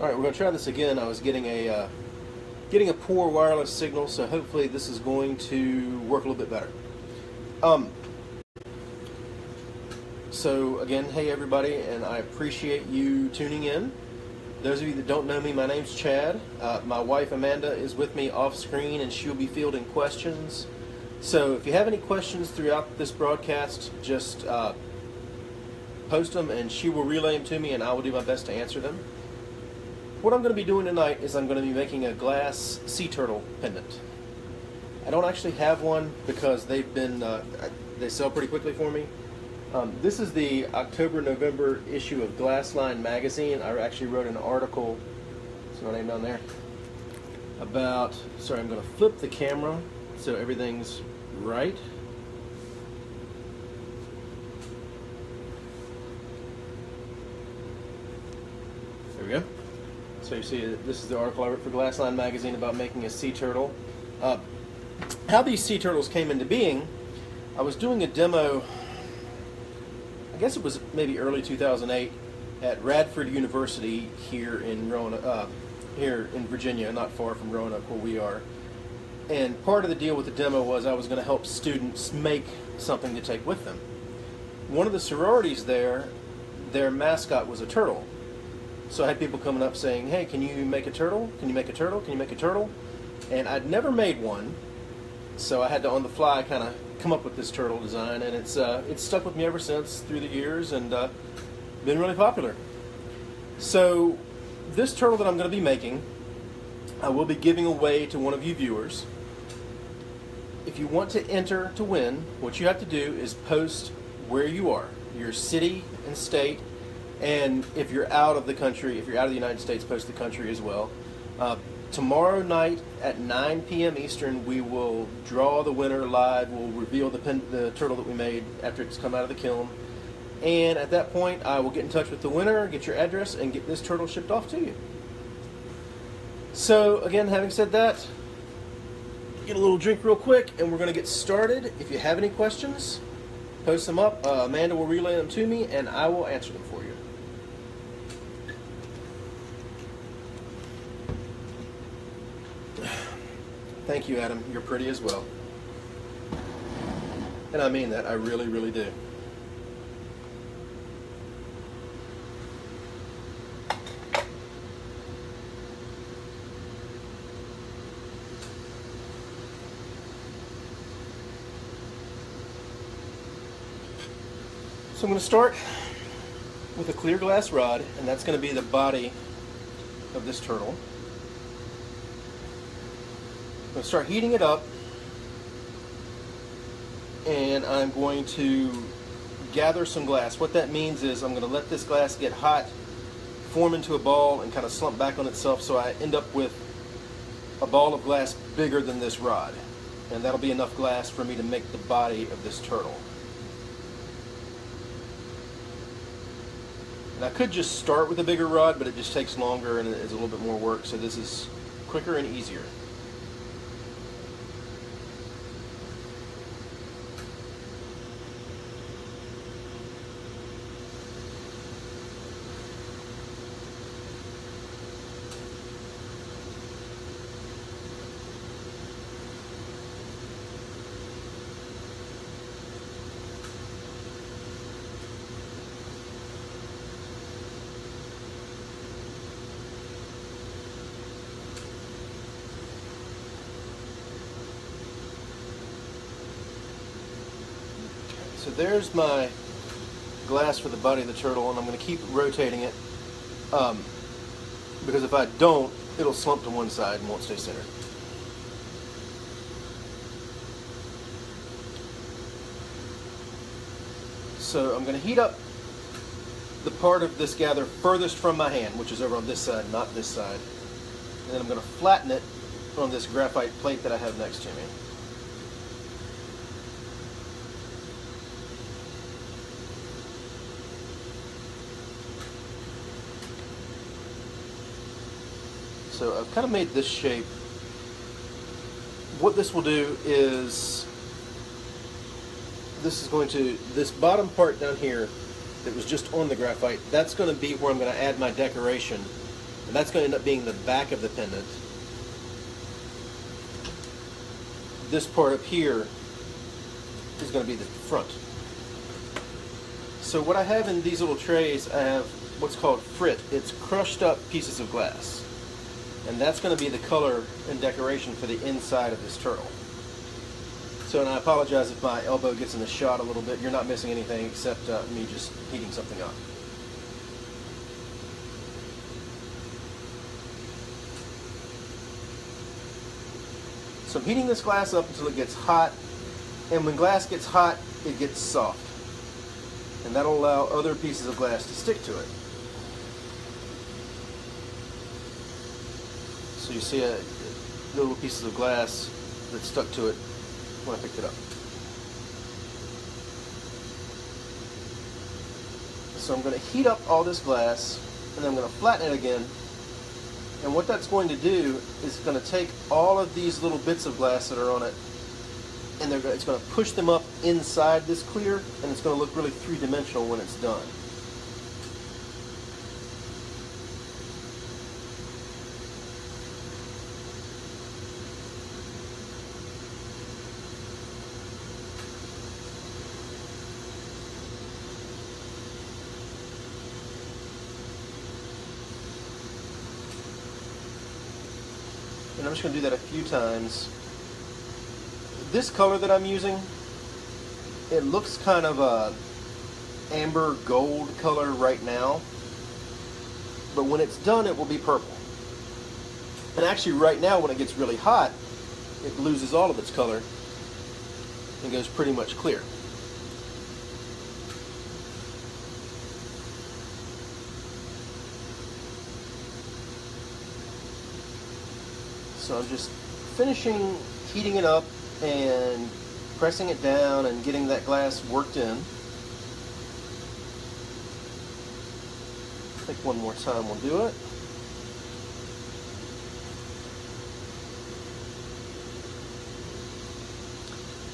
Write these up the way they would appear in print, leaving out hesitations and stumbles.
Alright, we're going to try this again. I was getting a poor wireless signal, so hopefully this is going to work a little bit better. So again, hey everybody, and I appreciate you tuning in. Those of you that don't know me, my name's Chad. My wife Amanda is with me off screen, and she'll be fielding questions. So if you have any questions throughout this broadcast, just post them and she will relay them to me, and I will do my best to answer them. What I'm going to be doing tonight is I'm going to be making a glass sea turtle pendant. I don't actually have one because they sell pretty quickly for me. This is the October-November issue of Glassline magazine. I actually wrote an article, see my name down there, about, sorry, I'm going to flip the camera so everything's right. There we go. So you see, this is the article I wrote for Glassline magazine about making a sea turtle. How these sea turtles came into being, I was doing a demo, I guess it was maybe early 2008, at Radford University here in Virginia, not far from Roanoke where we are. And part of the deal with the demo was I was going to help students make something to take with them. One of the sororities there, their mascot was a turtle. So I had people coming up saying, hey, can you make a turtle? Can you make a turtle? Can you make a turtle? And I'd never made one, so I had to on the fly kind of come up with this turtle design, and it's stuck with me ever since through the years, and been really popular. So this turtle that I'm going to be making, I will be giving away to one of you viewers. If you want to enter to win, what you have to do is post where you are, your city and state, and if you're out of the country, if you're out of the United States, post the country as well. Tomorrow night at 9 p.m. Eastern, we will draw the winner live. We'll reveal the turtle that we made after it's come out of the kiln. And at that point, I will get in touch with the winner, get your address, and get this turtle shipped off to you. So, again, having said that, get a little drink real quick, and we're going to get started. If you have any questions, post them up. Amanda will relay them to me, and I will answer them for you. Thank you, Adam. You're pretty as well. And I mean that. I really, really do. So I'm going to start with a clear glass rod, and that's going to be the body of this turtle. I'm going to start heating it up, and I'm going to gather some glass. What that means is I'm going to let this glass get hot, form into a ball, and kind of slump back on itself, so I end up with a ball of glass bigger than this rod. And that'll be enough glass for me to make the body of this turtle. And I could just start with a bigger rod, but it just takes longer and it's a little bit more work, so this is quicker and easier. So there's my glass for the body of the turtle, and I'm going to keep rotating it because if I don't, it'll slump to one side and won't stay centered. So I'm going to heat up the part of this gather furthest from my hand, which is over on this side, not this side. And then I'm going to flatten it on this graphite plate that I have next to me. So I've kind of made this shape. What this will do is, this bottom part down here that was just on the graphite, that's going to be where I'm going to add my decoration And that's going to end up being the back of the pendant. This part up here is going to be the front. So what I have in these little trays, I have what's called frit. It's crushed up pieces of glass. And that's going to be the color and decoration for the inside of this turtle. So, and I apologize if my elbow gets in the shot a little bit. You're not missing anything except me just heating something up. So I'm heating this glass up until it gets hot, and when glass gets hot, it gets soft. And that'll allow other pieces of glass to stick to it. So you see little pieces of glass that stuck to it when I picked it up. So I'm going to heat up all this glass, and then I'm going to flatten it again. And what that's going to do is going to take all of these little bits of glass that are on it, and it's going to push them up inside this clear, and it's going to look really three-dimensional when it's done. And I'm just going to do that a few times. This color that I'm using, it looks kind of a amber gold color right now, but when it's done it will be purple. And actually right now when it gets really hot, it loses all of its color and goes pretty much clear. So I'm just finishing heating it up and pressing it down and getting that glass worked in. I think one more time will do it.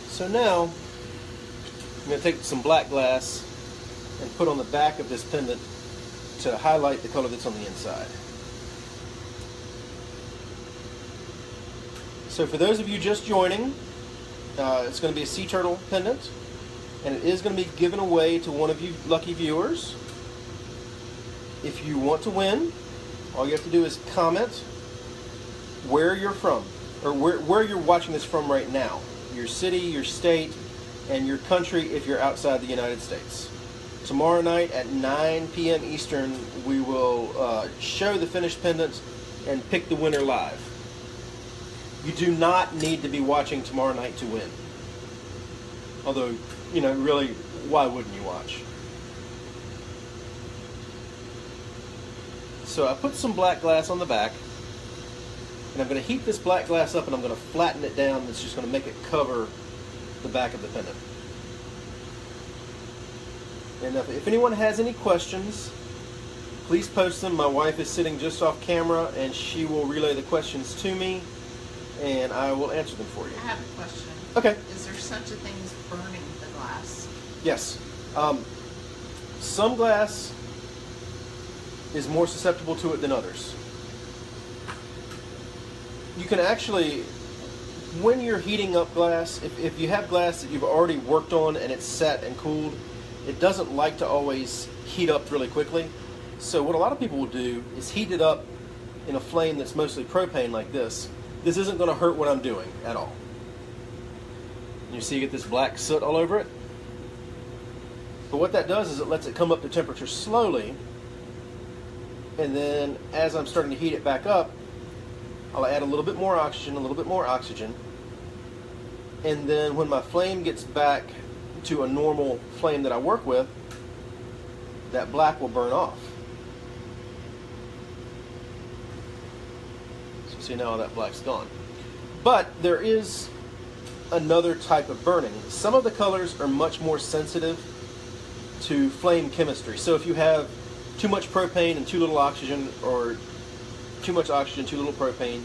So now I'm going to take some black glass and put on the back of this pendant to highlight the color that's on the inside. So for those of you just joining, it's going to be a sea turtle pendant, and it is going to be given away to one of you lucky viewers. If you want to win, all you have to do is comment where you're from, or where you're watching this from right now. Your city, your state, and your country if you're outside the United States. Tomorrow night at 9 p.m. Eastern, we will show the finished pendant and pick the winner live. You do not need to be watching tomorrow night to win. Although, you know, really, why wouldn't you watch? So I put some black glass on the back, and I'm going to heat this black glass up and I'm going to flatten it down. It's just going to make it cover the back of the pendant. And if anyone has any questions, please post them. My wife is sitting just off camera and she will relay the questions to me, and I will answer them for you. I have a question. Okay. Is there such a thing as burning the glass? Yes. Some glass is more susceptible to it than others. You can actually, when you're heating up glass, if you have glass that you've already worked on and it's set and cooled, it doesn't like to always heat up really quickly. So what a lot of people will do is heat it up in a flame that's mostly propane like this. This isn't going to hurt what I'm doing at all. You see you get this black soot all over it? But what that does is it lets it come up to temperature slowly, and then as I'm starting to heat it back up, I'll add a little bit more oxygen, and then when my flame gets back to a normal flame that I work with, that black will burn off. So see now that black's gone. But there is another type of burning. Some of the colors are much more sensitive to flame chemistry. So if you have too much propane and too little oxygen, or too much oxygen, too little propane,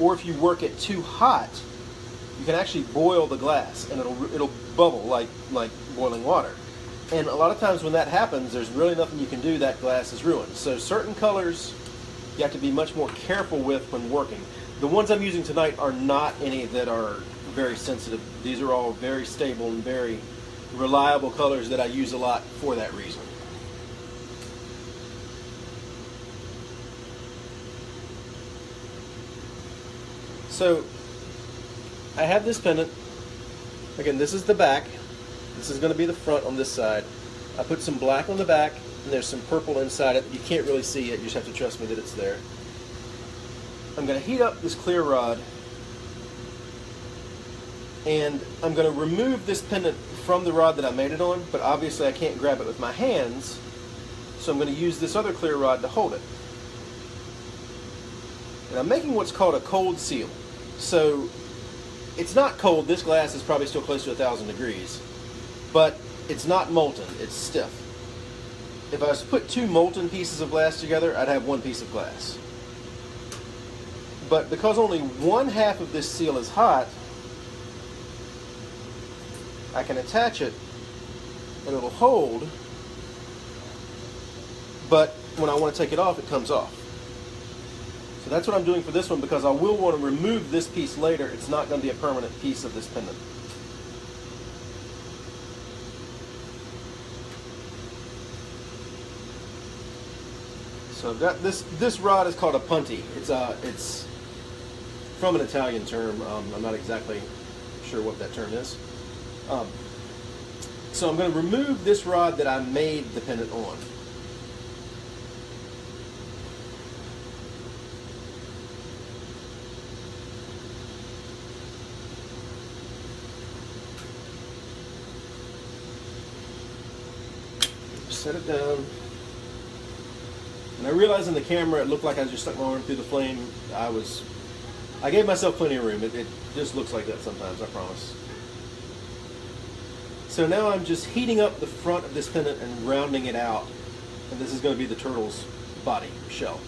or if you work it too hot, you can actually boil the glass and it'll bubble like boiling water. And a lot of times when that happens, there's really nothing you can do. That glass is ruined. So certain colors you have to be much more careful with when working. The ones I'm using tonight are not any that are very sensitive. These are all very stable and very reliable colors that I use a lot for that reason. So I have this pendant. Again, this is the back. This is going to be the front on this side. I put some black on the back, and there's some purple inside it. You can't really see it. You just have to trust me that it's there. I'm going to heat up this clear rod, and I'm going to remove this pendant from the rod that I made it on, but obviously I can't grab it with my hands, so I'm going to use this other clear rod to hold it. And I'm making what's called a cold seal. So it's not cold. This glass is probably still close to 1,000 degrees, but it's not molten. It's stiff. If I was to put two molten pieces of glass together, I'd have one piece of glass. But because only one half of this seal is hot, I can attach it and it'll hold, but when I want to take it off, it comes off. So that's what I'm doing for this one, because I will want to remove this piece later. It's not going to be a permanent piece of this pendant. So I've got this rod is called a punty. It's from an Italian term. I'm not exactly sure what that term is. So I'm going to remove this rod that I made the pendant on. Set it down. And I realized in the camera it looked like I just stuck my arm through the flame. I gave myself plenty of room. It just looks like that sometimes, I promise. So now I'm just heating up the front of this pendant and rounding it out. And this is going to be the turtle's body, shell.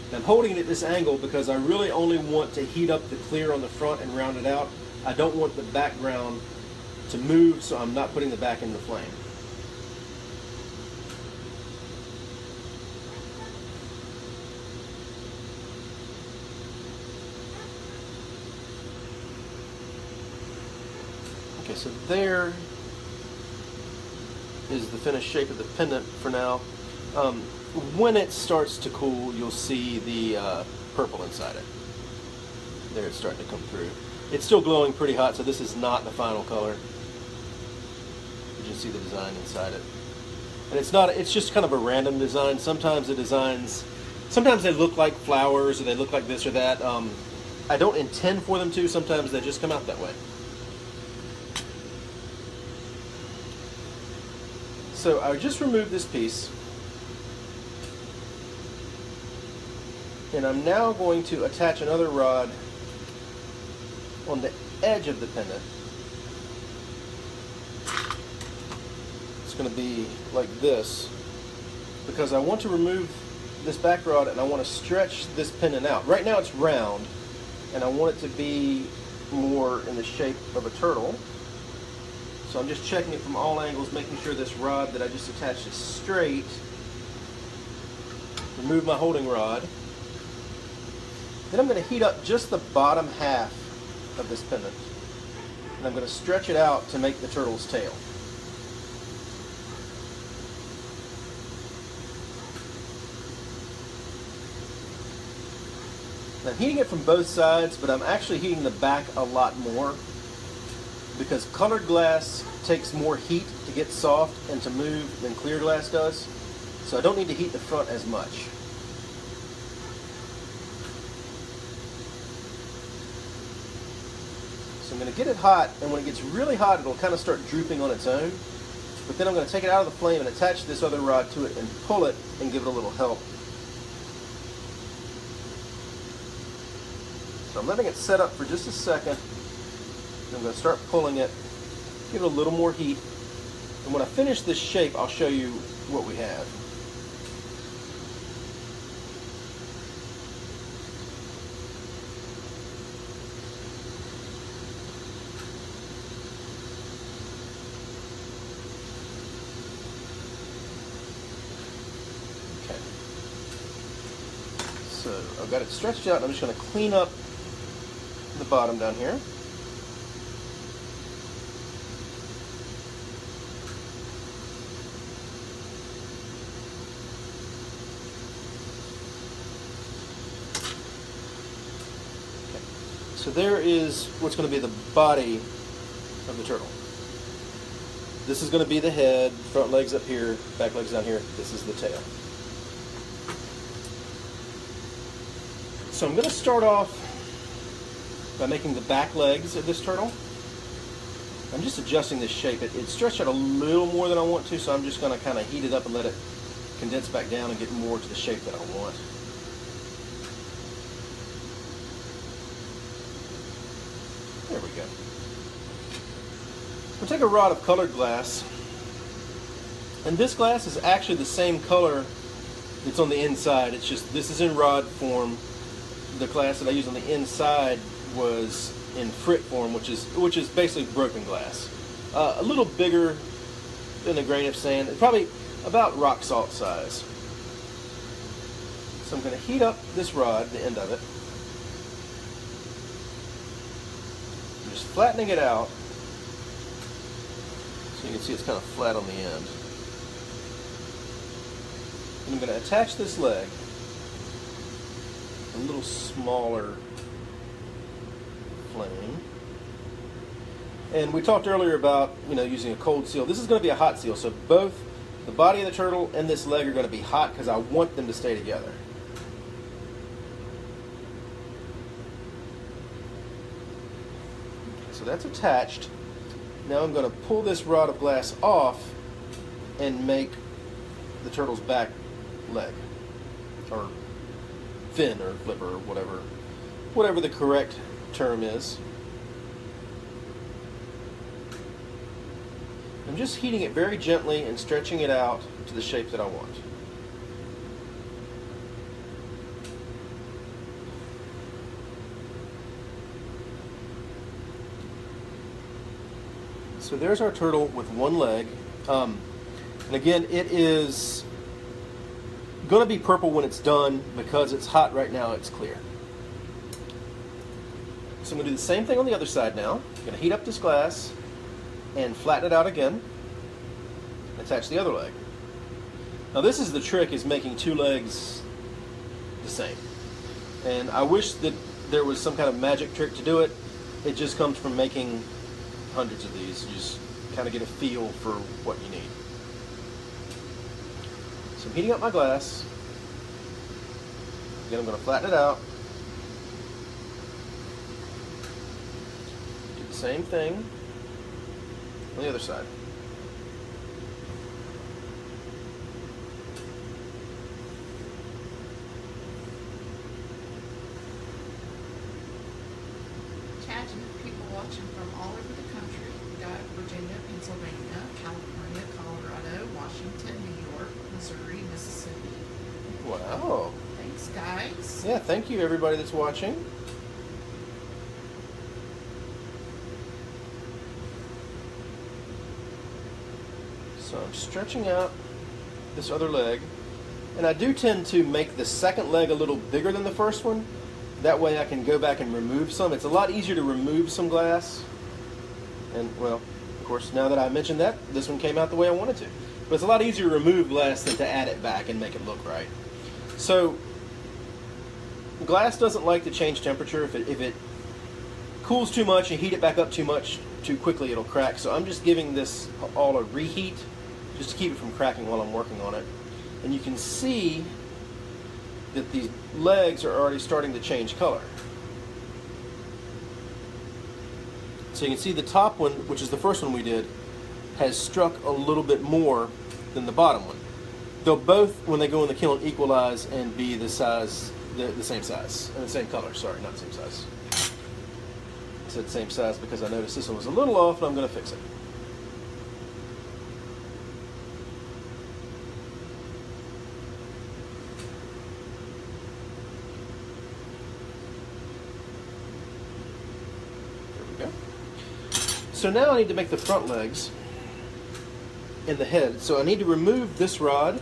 And I'm holding it at this angle because I really only want to heat up the clear on the front and round it out. I don't want the background to move, so I'm not putting the back in the flame. Okay, so there is the finished shape of the pendant for now. When it starts to cool, you'll see the purple inside it. There, it's starting to come through. It's still glowing pretty hot, so this is not the final color. You can see the design inside it. And it's just kind of a random design. Sometimes the designs, sometimes they look like flowers, or they look like this or that. I don't intend for them to. Sometimes they just come out that way. So I just removed this piece, and I'm now going to attach another rod on the edge of the pendant. It's going to be like this, because I want to remove this back rod and I want to stretch this pendant out. Right now it's round, and I want it to be more in the shape of a turtle. So I'm just checking it from all angles, making sure this rod that I just attached is straight. Remove my holding rod. Then I'm going to heat up just the bottom half of this pendant. And I'm going to stretch it out to make the turtle's tail. I'm heating it from both sides, but I'm actually heating the back a lot more, because colored glass takes more heat to get soft and to move than clear glass does. So I don't need to heat the front as much. So I'm going to get it hot, and when it gets really hot, it'll kind of start drooping on its own. But then I'm going to take it out of the flame and attach this other rod to it and pull it and give it a little help. So I'm letting it set up for just a second. I'm going to start pulling it, give it a little more heat, and when I finish this shape, I'll show you what we have. Okay. So I've got it stretched out. I'm just going to clean up the bottom down here. Okay. So there is what's going to be the body of the turtle. This is going to be the head, front legs up here, back legs down here. This is the tail. So I'm going to start off by making the back legs of this turtle. I'm just adjusting this shape. It's stretched out a little more than I want to, so I'm just going to kind of heat it up and let it condense back down and get more to the shape that I want. There we go. We'll take a rod of colored glass, and this glass is actually the same color that's on the inside. It's just this is in rod form. The glass that I used on the inside was in frit form, which is basically broken glass. A little bigger than a grain of sand, probably about rock salt size. So I'm going to heat up this rod, the end of it. I'm just flattening it out so you can see it's kind of flat on the end. And I'm going to attach this leg a little smaller flame. And we talked earlier about, using a cold seal. This is going to be a hot seal, so both the body of the turtle and this leg are going to be hot because I want them to stay together. So that's attached. Now I'm going to pull this rod of glass off and make the turtle's back leg, or fin, or flipper, or whatever the correct term is. I'm just heating it very gently and stretching it out to the shape that I want. So there's our turtle with one leg. And again, it is going to be purple when it's done because it's hot right now, it's clear. So I'm going to do the same thing on the other side now. I'm going to heat up this glass and flatten it out again. Attach the other leg. Now this is the trick, is making two legs the same. And I wish that there was some kind of magic trick to do it. It just comes from making hundreds of these. You just kind of get a feel for what you need. So I'm heating up my glass. Again, I'm going to flatten it out. Do the same thing on the other side. People watching from all over the country. We got Virginia, Pennsylvania, California, Colorado, Washington, New York, Missouri, Mississippi. Wow. Thanks, guys. Yeah, thank you everybody that's watching. So I'm stretching out this other leg, and I do tend to make the second leg a little bigger than the first one. That way I can go back and remove some. It's a lot easier to remove some glass. And, well, of course, now that I mentioned that, this one came out the way I wanted to. But it's a lot easier to remove glass than to add it back and make it look right. So, glass doesn't like to change temperature. If it cools too much and heat it back up too much too quickly, it'll crack. So I'm just giving this all a reheat just to keep it from cracking while I'm working on it. And you can see that these legs are already starting to change color. So you can see the top one, which is the first one we did, has struck a little bit more than the bottom one. They'll both, when they go in the kiln, equalize and be the size, the same size, and the same color. Sorry, not the same size. I said same size because I noticed this one was a little off, and I'm going to fix it. So now I need to make the front legs and the head. So I need to remove this rod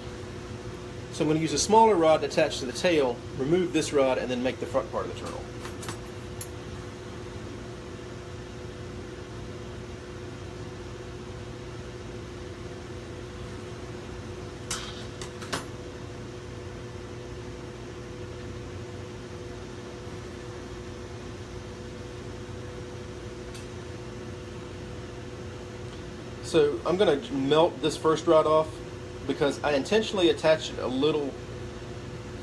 So I'm going to use a smaller rod to attach to the tail, remove this rod, and then make the front part of the turtle. So I'm going to melt this first rod off because I intentionally attached it a little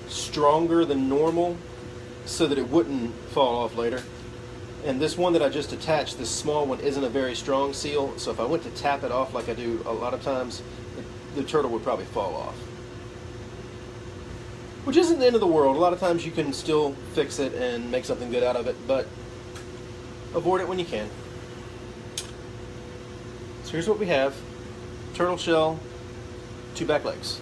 stronger than normal so that it wouldn't fall off later. And this one that I just attached, this small one, isn't a very strong seal, so if I went to tap it off like I do a lot of times, the turtle would probably fall off. Which isn't the end of the world. A lot of times you can still fix it and make something good out of it, but avoid it when you can. So here's what we have: turtle shell, 2 back legs.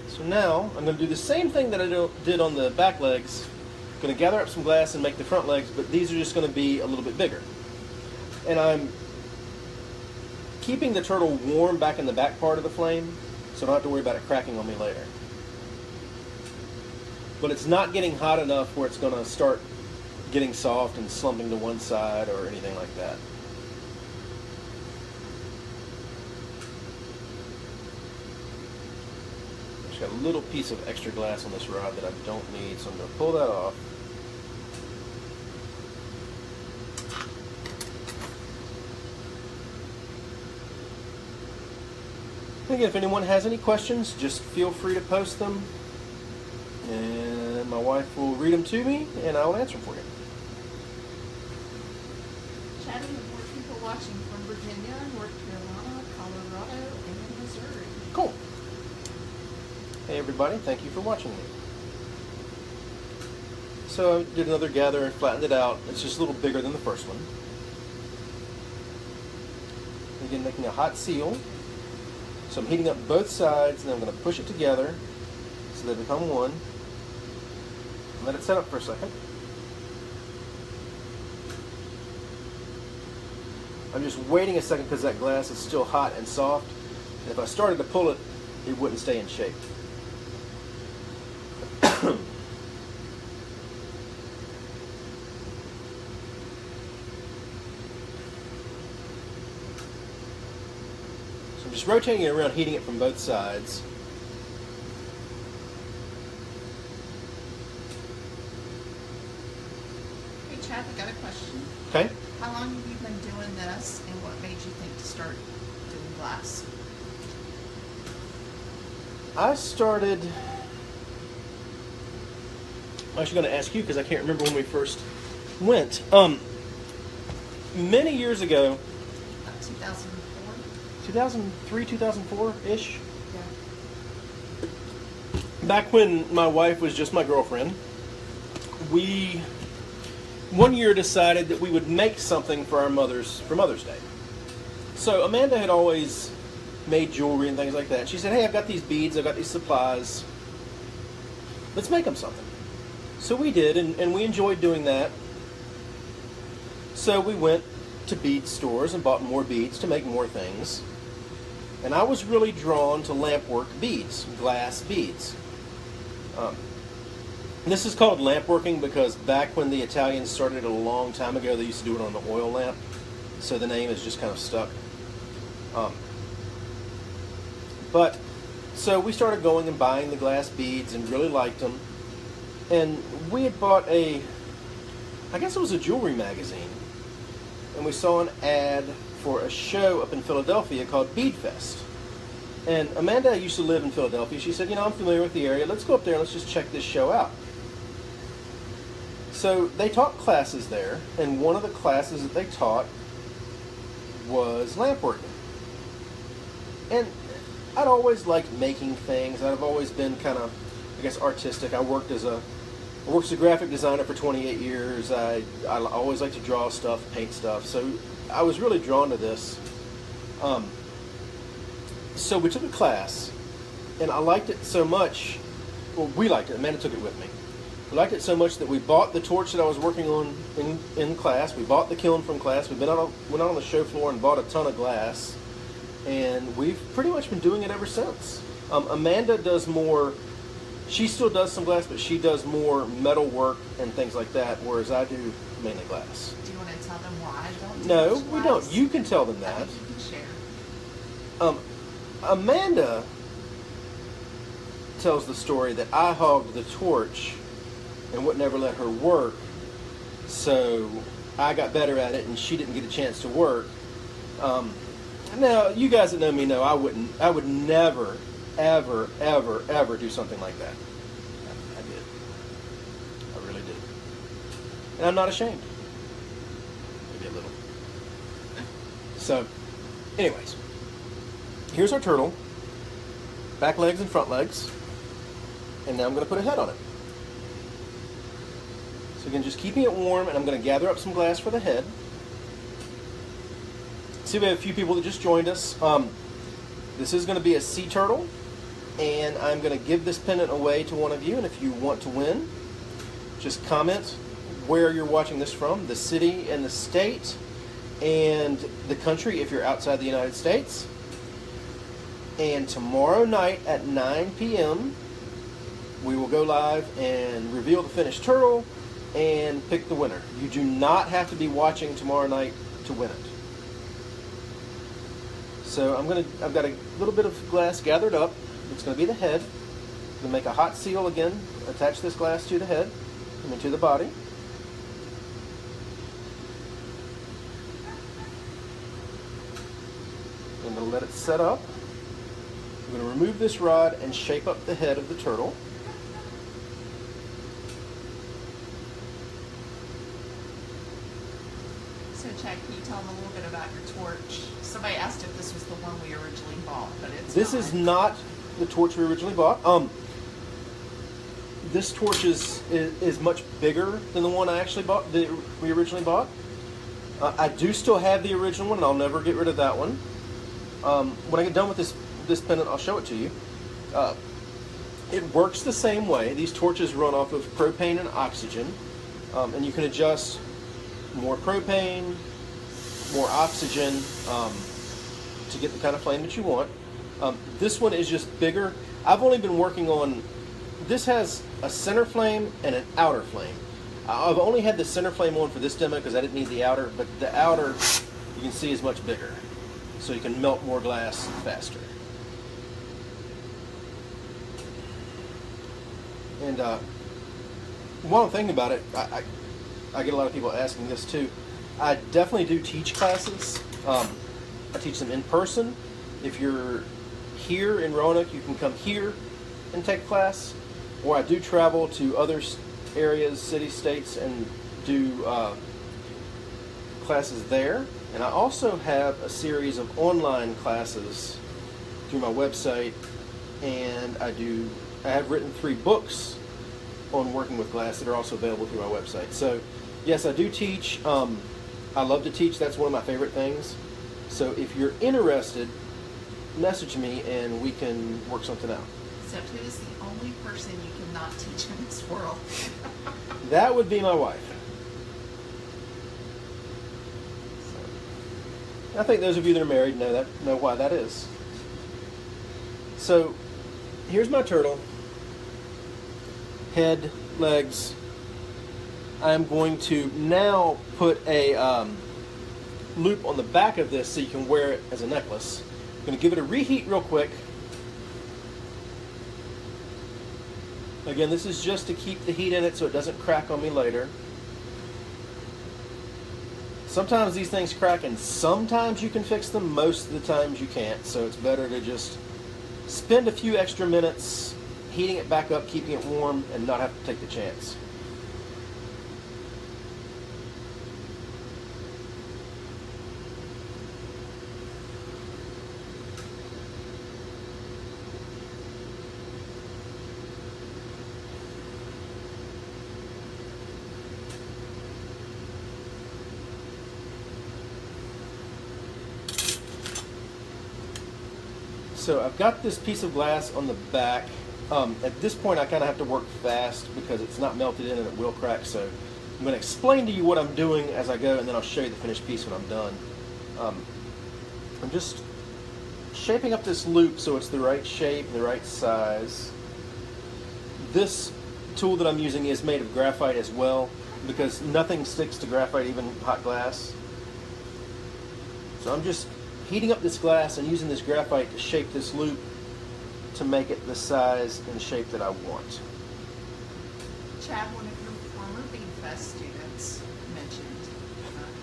So now I'm going to do the same thing that I did on the back legs. I'm going to gather up some glass and make the front legs, but these are just going to be a little bit bigger. And I'm keeping the turtle warm back in the back part of the flame, so I don't have to worry about it cracking on me later. But it's not getting hot enough where it's going to start getting soft and slumping to one side or anything like that. Got a little piece of extra glass on this rod that I don't need, so I'm going to pull that off. Again, if anyone has any questions, just feel free to post them, and my wife will read them to me, and I will answer them for you. Chatting with more people watching from Virginia, North Carolina, Colorado, and Missouri. Cool. Hey everybody, thank you for watching me. So I did another gather and flattened it out. It's just a little bigger than the first one. Again, making a hot seal. So I'm heating up both sides, and then I'm going to push it together so they become one. Let it set up for a second. I'm just waiting a second because that glass is still hot and soft. And if I started to pull it, it wouldn't stay in shape. So I'm just rotating it around, heating it from both sides. Hey Chad, I got a question. Okay. How long have you been doing this, and what made you think to start doing glass? I started... I'm actually going to ask you because I can't remember when we first went. Many years ago, 2004? 2003, 2004-ish. Yeah. Back when my wife was just my girlfriend, we one year decided that we would make something for Mother's Day. So Amanda had always made jewelry and things like that. She said, hey, I've got these beads, I've got these supplies. Let's make them something. So we did, and we enjoyed doing that. So we went to bead stores and bought more beads to make more things. And I was really drawn to lampwork beads, glass beads. This is called lampworking because back when the Italians started it a long time ago, they used to do it on the oil lamp. So the name is just kind of stuck. But so we started going and buying the glass beads and really liked them. And we had bought I guess it was a jewelry magazine. And we saw an ad for a show up in Philadelphia called Bead Fest. And Amanda used to live in Philadelphia. She said, you know, I'm familiar with the area. Let's go up there and let's just check this show out. So they taught classes there, and one of the classes that they taught was lampworking. And I'd always liked making things. I've always been kind of, I guess, artistic. I worked as a graphic designer for 28 years. I always liked to draw stuff, paint stuff. So I was really drawn to this. So we took a class, and I liked it so much. Well, we liked it. Amanda took it with me. We liked it so much that we bought the torch that I was working on in class. We bought the kiln from class. We went out on the show floor and bought a ton of glass. And we've pretty much been doing it ever since. Amanda does more. She still does some glass, but she does more metal work and things like that, whereas I do mainly glass. Do you want to tell them why I don't do No, much we glass? don't. You can tell them I that. think you can share. Amanda tells the story that I hogged the torch and would never let her work, so I got better at it and she didn't get a chance to work. Now, you guys that know me know I would never, ever, ever, ever do something like that. I did. I really did. And I'm not ashamed. Maybe a little. So, anyways, here's our turtle. Back legs and front legs. And now I'm going to put a head on it. So again, just keeping it warm, and I'm going to gather up some glass for the head. See, we have a few people that just joined us. This is going to be a sea turtle, and I'm going to give this pendant away to one of you, and if you want to win, just comment where you're watching this from, the city and the state, and the country if you're outside the United States. And tomorrow night at 9 p.m., we will go live and reveal the finished turtle and pick the winner. You do not have to be watching tomorrow night to win it. So I've got a little bit of glass gathered up. It's going to be the head. I'm going to make a hot seal again, attach this glass to the head, and then to the body. I'm going to let it set up. I'm going to remove this rod and shape up the head of the turtle. So, Chad, can you tell them a little bit about your torch? Somebody asked if this was the one we originally bought, but it's This not. is not the torch we originally bought. This torch is much bigger than the one I actually bought. We originally bought. I do still have the original one, and I'll never get rid of that one. When I get done with this pendant, I'll show it to you. It works the same way. These torches run off of propane and oxygen, and you can adjust more propane, more oxygen to get the kind of flame that you want. This one is just bigger. I've only been working on, this has a center flame and an outer flame. I've only had the center flame on for this demo because I didn't need the outer, but the outer you can see is much bigger. So you can melt more glass faster. And while I'm thinking about it, I get a lot of people asking this too. I definitely do teach classes. I teach them in person. If you're here in Roanoke, you can come here and take a class. Or I do travel to other areas, cities, states, and do classes there. And I also have a series of online classes through my website, and I have written 3 books on working with glass that are also available through my website. So yes, I do teach. I love to teach. That's one of my favorite things. So if you're interested, message me and we can work something out. Except who is the only person you cannot teach in this world? That would be my wife. I think those of you that are married know why that is. So here's my turtle. Head, legs. I'm going to now put a loop on the back of this so you can wear it as a necklace. I'm going to give it a reheat real quick. Again, this is just to keep the heat in it so it doesn't crack on me later. Sometimes these things crack and sometimes you can fix them, most of the times you can't, so it's better to just spend a few extra minutes heating it back up, keeping it warm, and not have to take the chance. So I've got this piece of glass on the back. At this point I kind of have to work fast because it's not melted in and it will crack. So I'm going to explain to you what I'm doing as I go, and then I'll show you the finished piece when I'm done. I'm just shaping up this loop so it's the right shape and the right size. This tool that I'm using is made of graphite as well, because nothing sticks to graphite, even hot glass. So I'm just heating up this glass and using this graphite to shape this loop to make it the size and shape that I want. Chad, one of your former Bead Fest students mentioned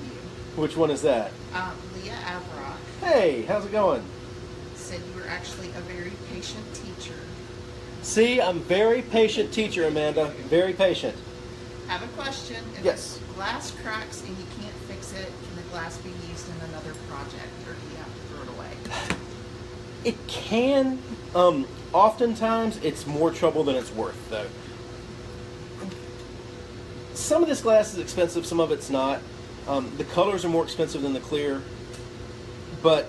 you. Which one is that? Leah Avrock Hey, how's it going? said you were actually a very patient teacher. See, I'm a very patient teacher, Amanda. Very patient. Have a question. If Yes. the glass cracks and you can't fix it, can the glass be used in another project, or do you have to throw it away? It can. Oftentimes, it's more trouble than it's worth, though. Some of this glass is expensive, some of it's not. The colors are more expensive than the clear. But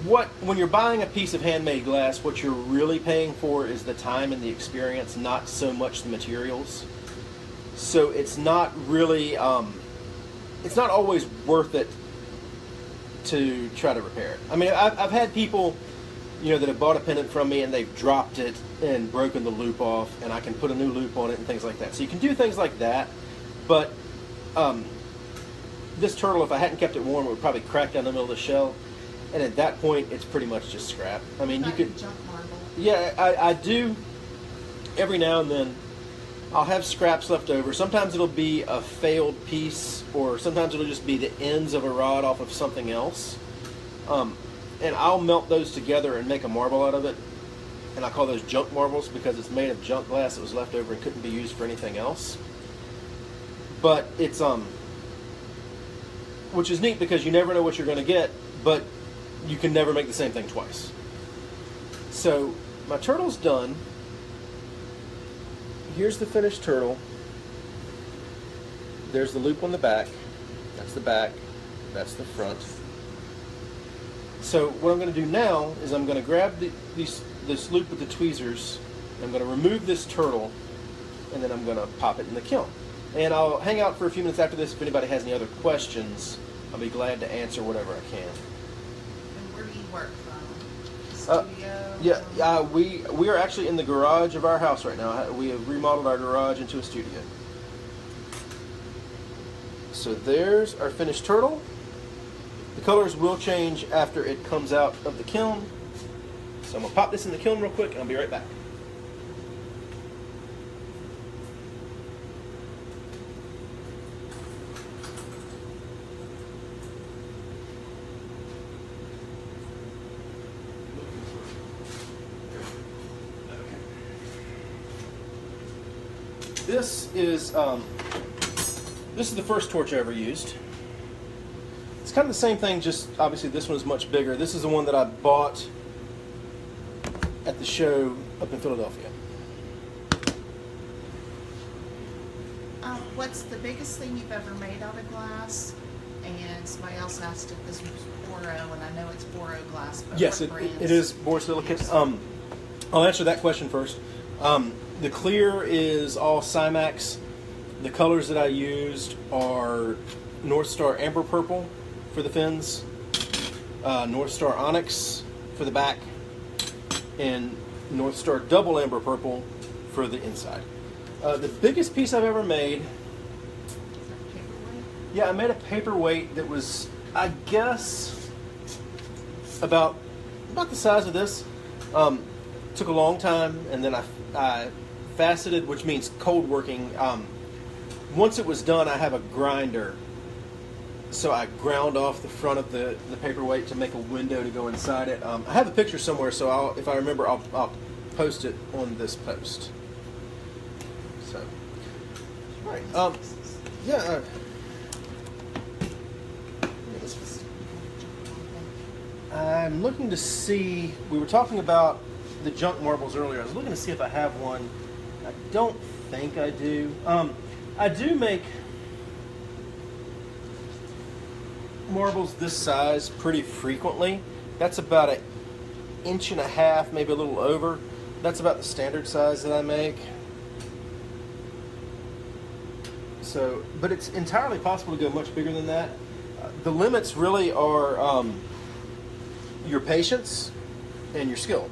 when you're buying a piece of handmade glass, what you're really paying for is the time and the experience, not so much the materials. So it's not really, it's not always worth it to try to repair it. I mean, I've had people, that have bought a pendant from me and they've dropped it and broken the loop off, and I can put a new loop on it and things like that. So you can do things like that, but this turtle, if I hadn't kept it warm, it would probably crack down the middle of the shell, and at that point, it's pretty much just scrap. I mean, you could, junk marble. yeah, I do every now and then. I'll have scraps left over. Sometimes it'll be a failed piece, or sometimes it'll just be the ends of a rod off of something else. And I'll melt those together and make a marble out of it. And I call those junk marbles because it's made of junk glass that was left over and couldn't be used for anything else. But it's, which is neat because you never know what you're going to get, but you can never make the same thing twice. So my turtle's done. Here's the finished turtle. There's the loop on the back. That's the back. That's the front. So what I'm going to do now is I'm going to grab this loop with the tweezers. I'm going to remove this turtle, and then I'm going to pop it in the kiln. And I'll hang out for a few minutes after this. If anybody has any other questions, I'll be glad to answer whatever I can. And where do you work from? Studio? Yeah, we are actually in the garage of our house right now. We have remodeled our garage into a studio. So there's our finished turtle. The colors will change after it comes out of the kiln. So I'm going to pop this in the kiln real quick and I'll be right back. This is the first torch I ever used. It's kind of the same thing, just obviously this one is much bigger. This is the one that I bought at the show up in Philadelphia. What's the biggest thing you've ever made out of glass? And somebody else asked if this was Boro, and I know it's Boro glass, but Yes, what brands? it is borosilicate. I'll answer that question first. The clear is all Cymax. The colors that I used are North Star Amber Purple for the fins, North Star Onyx for the back, and North Star Double Amber Purple for the inside. The biggest piece I've ever made, yeah, I made a paperweight that was, I guess, about the size of this. Took a long time, and then I faceted, which means cold working. Once it was done, I have a grinder, so I ground off the front of the paperweight to make a window to go inside it. I have a picture somewhere, so if I remember, I'll post it on this post. So, all right, yeah. I'm looking to see. We were talking about the junk marbles earlier. I was looking to see if I have one. I don't think I do. I do make marbles this size pretty frequently. That's about 1.5 inches, maybe a little over. That's about the standard size that I make. So, but it's entirely possible to go much bigger than that. The limits really are your patience and your skill.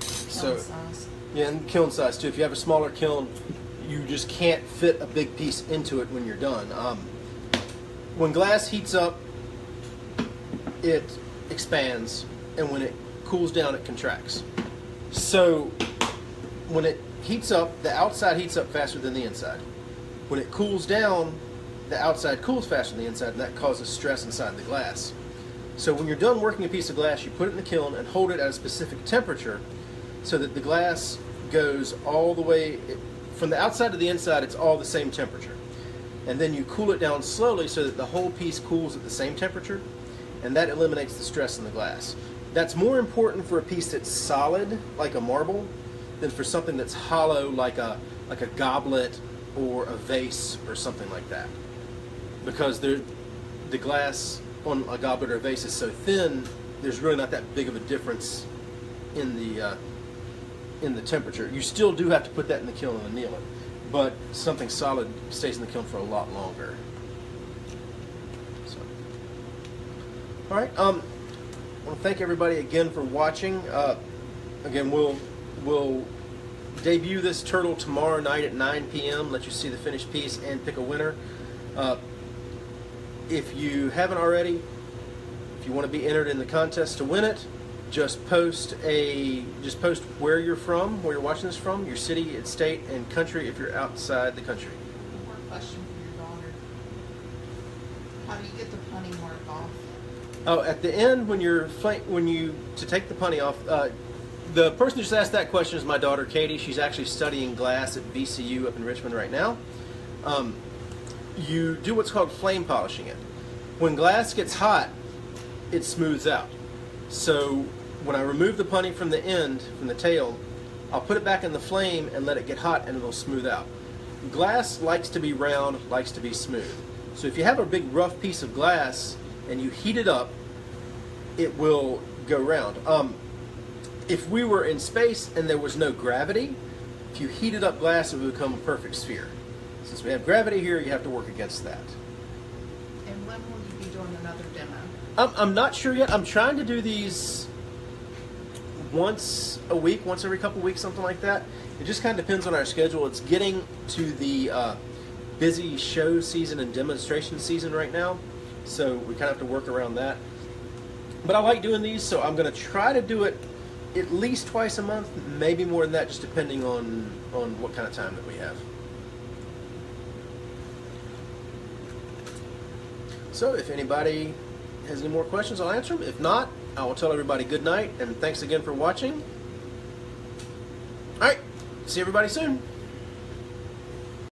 Kiln size. Yeah, and kiln size too. If you have a smaller kiln, you just can't fit a big piece into it when you're done. When glass heats up, it expands, and when it cools down, it contracts. So when it heats up, the outside heats up faster than the inside. When it cools down, the outside cools faster than the inside, and that causes stress inside the glass. So when you're done working a piece of glass, you put it in the kiln and hold it at a specific temperature so that the glass goes all the way, from the outside to the inside, it's all the same temperature. And then you cool it down slowly so that the whole piece cools at the same temperature, and that eliminates the stress in the glass. That's more important for a piece that's solid, like a marble, than for something that's hollow, like a goblet or a vase or something like that. Because the glass on a goblet or a vase is so thin, there's really not that big of a difference in the temperature. You still do have to put that in the kiln and anneal it, but something solid stays in the kiln for a lot longer. So, all right. I want to thank everybody again for watching. Again, we'll debut this turtle tomorrow night at 9 p.m. Let you see the finished piece and pick a winner. If you haven't already, if you want to be entered in the contest to win it, just post where you're from, where you're watching this from, your city, state, and country if you're outside the country. One more question for your daughter. How do you get the punny mark off? Oh, at the end when to take the punny off, the person who just asked that question is my daughter Katie. She's actually studying glass at VCU up in Richmond right now. You do what's called flame polishing it. When glass gets hot, it smooths out. So when I remove the punny from the end, from the tail, I'll put it back in the flame and let it get hot, and it'll smooth out. Glass likes to be round, likes to be smooth. So if you have a big rough piece of glass and you heat it up, it will go round. If we were in space and there was no gravity, if you heated up glass, it would become a perfect sphere. Since we have gravity here, you have to work against that. And when will you be doing another demo? I'm not sure yet. I'm trying to do these once a week, once every couple weeks, something like that. It just kind of depends on our schedule. It's getting to the busy show season and demonstration season right now, so we kind of have to work around that. But I like doing these, so I'm going to try to do it at least twice a month, maybe more than that, just depending on what kind of time that we have. So if anybody has any more questions, I'll answer them. If not, I will tell everybody good night, and thanks again for watching. All right, see everybody soon.